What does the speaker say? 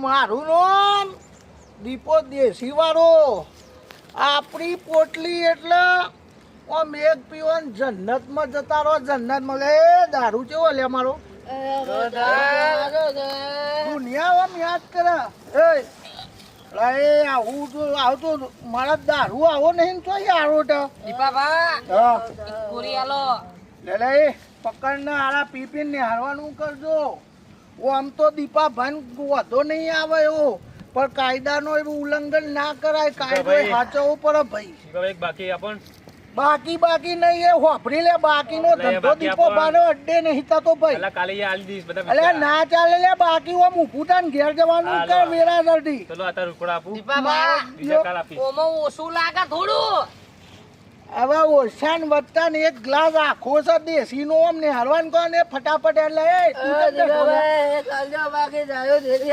મારું નામ દીપો દેશી વાળો. આપણી પોટલી એટલે આમ એક પીવન જન્નતમાં જતા રહો. જન્નતમાં લે દારૂ કેવો લે મારો દુનિયા આમ યાદ કરે. એ આવું તો આવતો મારા દારૂ આવો નહીં તો આવો તો લે પકડને આરા પી પી નિહાળવાનું કરજો. આમ તો દીપા ભાન વધો નહીં આવે એવો, પણ કાયદાનો એવું ઉલ્લંઘન ના કરાય. કાયદો સાચવવો પડે ભાઈ. બાકી નહીં એ હોફરી લે. બાકીનો ધંધો દીપો બાનો અડ્ડે નહીં થતો ભાઈ. અલે ના ચાલે લે. બાકી હું ઊભું થાય ઘેર જવાનું કર વેરા જલ્દી. ઓછું લાગે થોડું. હવે ઓછાન વધતા ને એક ગ્લાસ આખો છે દેશી નો અમને હરવાન કહો ને ફટાફટ એટલે